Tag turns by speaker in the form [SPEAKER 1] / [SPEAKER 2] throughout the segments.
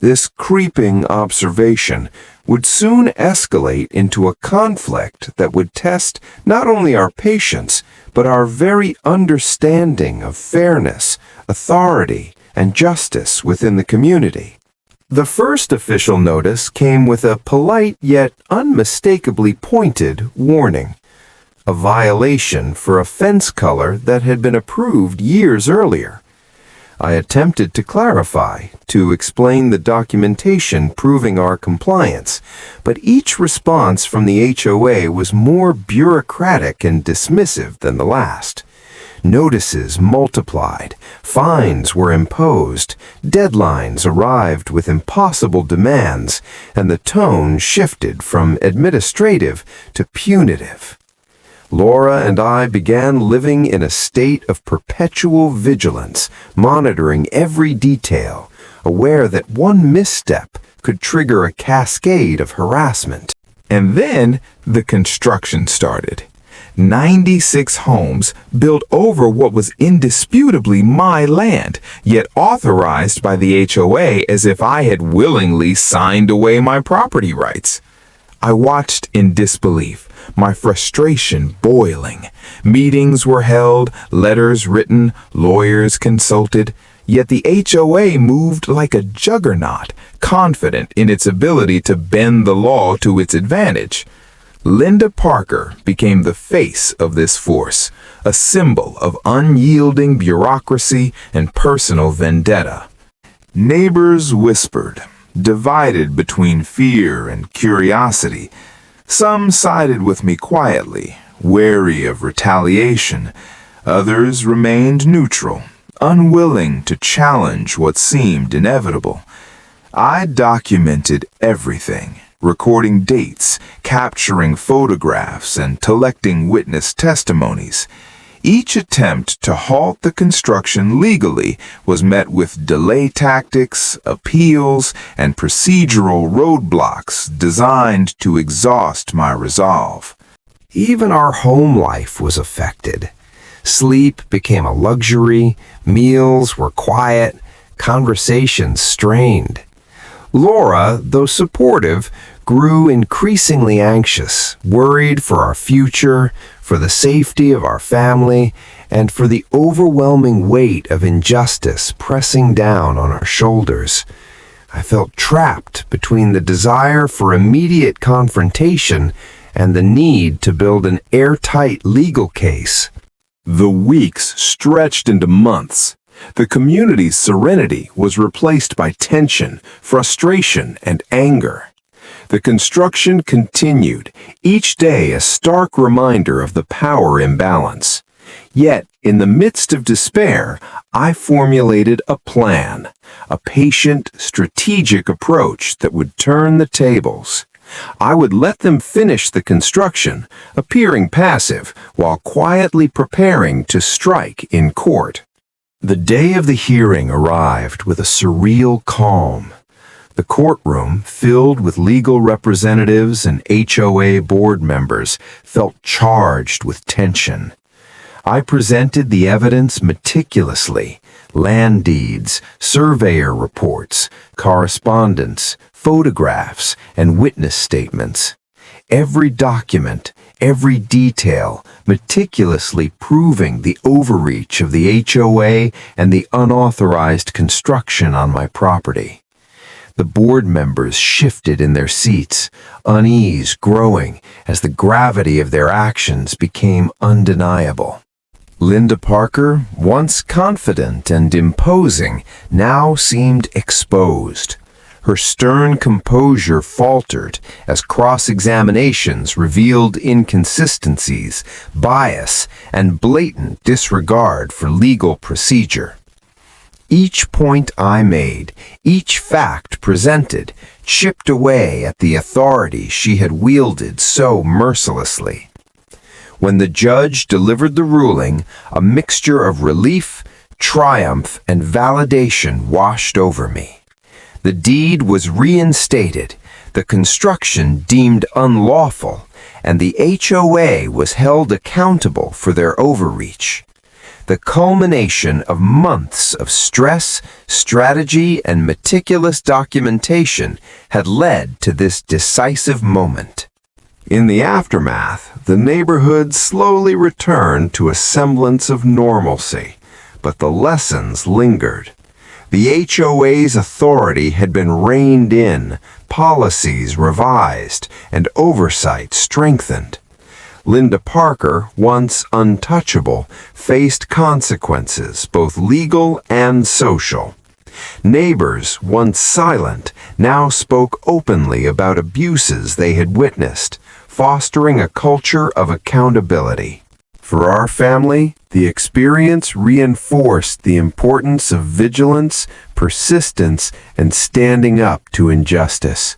[SPEAKER 1] This creeping observation would soon escalate into a conflict that would test not only our patience, but our very understanding of fairness, authority, and justice within the community. The first official notice came with a polite yet unmistakably pointed warning, a violation for a fence color that had been approved years earlier. I attempted to clarify, to explain the documentation proving our compliance, but each response from the HOA was more bureaucratic and dismissive than the last. Notices multiplied, fines were imposed, deadlines arrived with impossible demands, and the tone shifted from administrative to punitive. Laura and I began living in a state of perpetual vigilance, monitoring every detail, aware that one misstep could trigger a cascade of harassment.
[SPEAKER 2] And then the construction started. 96 homes built over what was indisputably my land, yet authorized by the HOA as if I had willingly signed away my property rights. I watched in disbelief, my frustration boiling. Meetings were held, letters written, lawyers consulted, yet the HOA moved like a juggernaut, confident in its ability to bend the law to its advantage. Linda Parker became the face of this force, a symbol of unyielding bureaucracy and personal vendetta. Neighbors whispered, divided between fear and curiosity. Some sided with me quietly, wary of retaliation. Others remained neutral, unwilling to challenge what seemed inevitable. I documented everything, recording dates, capturing photographs, and collecting witness testimonies. Each attempt to halt the construction legally was met with delay tactics, appeals, and procedural roadblocks designed to exhaust my resolve.
[SPEAKER 1] Even our home life was affected. Sleep became a luxury, meals were quiet, conversations strained. Laura, though supportive, grew increasingly anxious, worried for our future, for the safety of our family, and for the overwhelming weight of injustice pressing down on our shoulders. I felt trapped between the desire for immediate confrontation and the need to build an airtight legal case.
[SPEAKER 2] The weeks stretched into months. The community's serenity was replaced by tension, frustration, and anger. The construction continued, each day a stark reminder of the power imbalance. Yet, in the midst of despair, I formulated a plan, a patient, strategic approach that would turn the tables. I would let them finish the construction, appearing passive, while quietly preparing to strike in court. The day of the hearing arrived with a surreal calm. The courtroom, filled with legal representatives and HOA board members, felt charged with tension. I presented the evidence meticulously: land deeds, surveyor reports, correspondence, photographs, and witness statements. Every document, every detail, meticulously proving the overreach of the HOA and the unauthorized construction on my property. The board members shifted in their seats, unease growing as the gravity of their actions became undeniable. Linda Parker, once confident and imposing, now seemed exposed. Her stern composure faltered as cross-examinations revealed inconsistencies, bias, and blatant disregard for legal procedure. Each point I made, each fact presented, chipped away at the authority she had wielded so mercilessly. When the judge delivered the ruling, a mixture of relief, triumph, and validation washed over me. The deed was reinstated, the construction deemed unlawful, and the HOA was held accountable for their overreach.
[SPEAKER 1] The culmination of months of stress, strategy, and meticulous documentation had led to this decisive moment.
[SPEAKER 2] In the aftermath, the neighborhood slowly returned to a semblance of normalcy, but the lessons lingered. The HOA's authority had been reined in, policies revised, and oversight strengthened. Linda Parker, once untouchable, faced consequences, both legal and social. Neighbors, once silent, now spoke openly about abuses they had witnessed, fostering a culture of accountability. For our family, the experience reinforced the importance of vigilance, persistence, and standing up to injustice.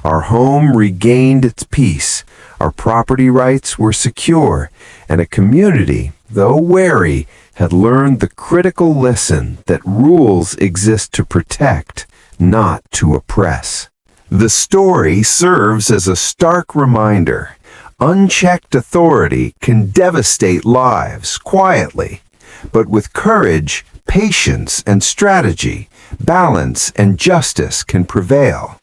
[SPEAKER 2] Our home regained its peace, our property rights were secure, and a community, though wary, had learned the critical lesson that rules exist to protect, not to oppress. The story serves as a stark reminder. Unchecked authority can devastate lives quietly, but with courage, patience, and strategy, balance and justice can prevail.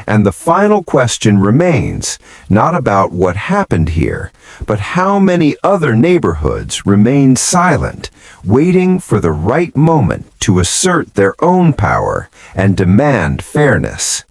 [SPEAKER 2] And the final question remains, not about what happened here, but how many other neighborhoods remain silent, waiting for the right moment to assert their own power and demand fairness.